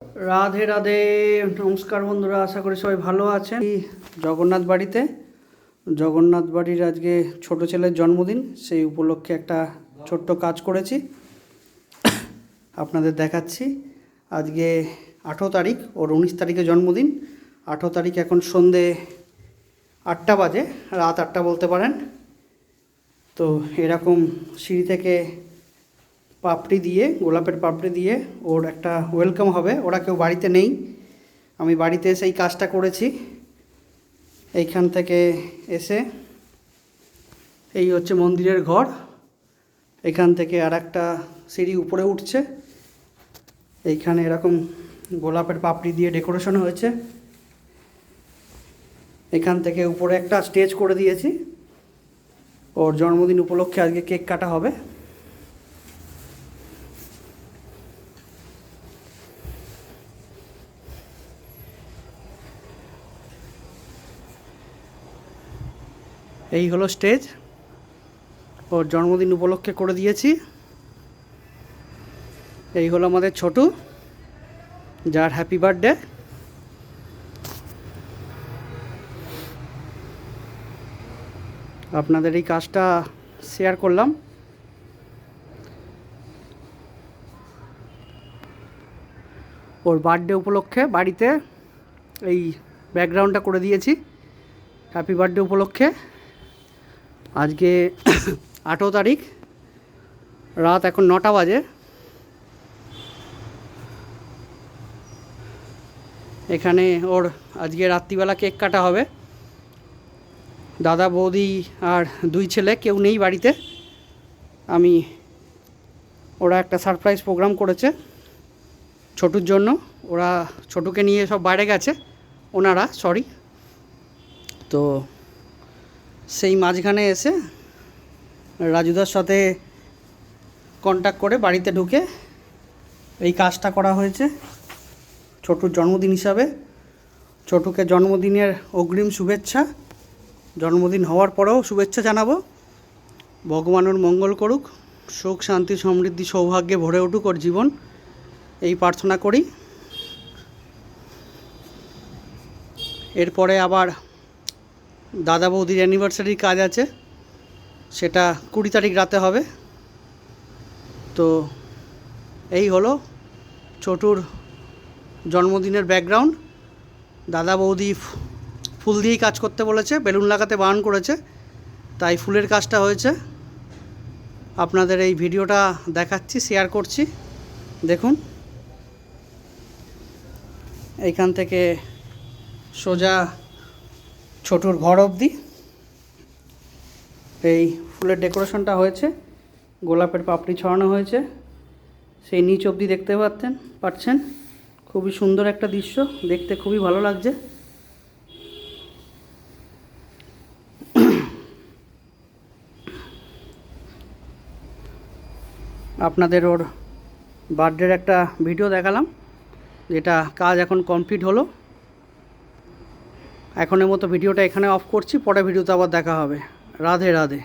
রাধে রাধে, নমস্কার বন্ধুরা, আশা করি সবাই ভালো আছেন। জগন্নাথ বাড়িতে, জগন্নাথ বাড়ির আজকে ছোট ছেলের জন্মদিন, সেই উপলক্ষে একটা ছোট্ট কাজ করেছি, আপনাদের দেখাচ্ছি। আজকে 18 তারিখ, ওর 19 তারিখে জন্মদিন। 18 তারিখ এখন সন্ধে 8টা বাজে, রাত 8টা বলতে পারেন। তো এরকম সিঁড়ি থেকে পাপড়ি দিয়ে, গোলাপের পাপড়ি দিয়ে ওর একটা ওয়েলকাম হবে। ওরা কেউ বাড়িতে নেই, আমি বাড়িতে এসে এই কাজটা করেছি। এইখান থেকে এসে এই হচ্ছে মন্দিরের ঘর, এখান থেকে আর একটা সিঁড়ি উপরে উঠছে। এইখানে এরকম গোলাপের পাপড়ি দিয়ে ডেকোরেশন হয়েছে। এখান থেকে উপরে একটা স্টেজ করে দিয়েছি। ওর জন্মদিন উপলক্ষে আজকে কেক কাটা হবে। এই হলো স্টেজ, ওর জন্মদিন উপলক্ষে করে দিয়েছি। এই হলো আমাদের ছোটু, যার হ্যাপি বার্থডে। আপনাদের এই কাজটা শেয়ার করলাম। ওর বার্থডে উপলক্ষে বাড়িতে এই ব্যাকগ্রাউন্ডটা করে দিয়েছি হ্যাপি বার্থডে উপলক্ষে। আজকে 18 তারিখ, রাত এখন 9টা বাজে। এখানে ওর আজকে রাত্রিবেলা কেক কাটা হবে। দাদা বৌদি আর 2 ছেলে কেউ নেই বাড়িতে। ওরা একটা সারপ্রাইজ প্রোগ্রাম করেছে ছোটুর জন্য। ওরা ছোটুকে নিয়ে সব বাইরে গেছে, ওনারা সরি। তো সেই মাঝখানে এসে রাজুদার সাথে কন্ট্যাক্ট করে বাড়িতে ঢুকে এই কাজটা করা হয়েছে ছোটুর জন্মদিন হিসাবে। ছোটুকে জন্মদিনের অগ্রিম শুভেচ্ছা। জন্মদিন হওয়ার পরেও শুভেচ্ছা জানাবো। ভগবানের মঙ্গল করুক, সুখ শান্তি সমৃদ্ধি সৌভাগ্যে ভরে উঠুক ওর জীবন, এই প্রার্থনা করি। এরপরে আবার দাদা বৌদির অ্যানিভার্সারির কাজ আছে, সেটা 20 তারিখ রাতে হবে। তো এই হলো ছোটুর জন্মদিনের ব্যাকগ্রাউন্ড। দাদা বৌদি ফুল দিয়েই কাজ করতে বলেছে, বেলুন লাগাতে বারণ করেছে, তাই ফুলের কাজটা হয়েছে। আপনাদের এই ভিডিওটা দেখাচ্ছি, শেয়ার করছি, দেখুন। এইখান থেকে সোজা ছোটুর ঘর অবধি এই ফুলের ডেকোরেশনটা হয়েছে, গোলাপের পাপড়ি ছড়ানো হয়েছে, সেই নিচ অবধি দেখতে পাচ্ছেন। খুবই সুন্দর একটা দৃশ্য, দেখতে খুবই ভালো লাগছে। আপনাদের ওর বার্থডের একটা ভিডিও দেখালাম, যেটা কাজ এখন কমপ্লিট হলো। এখনের মতো ভিডিওটা এখানে অফ করছি, পরে ভিডিওতে আবার দেখা হবে। রাধে রাধে।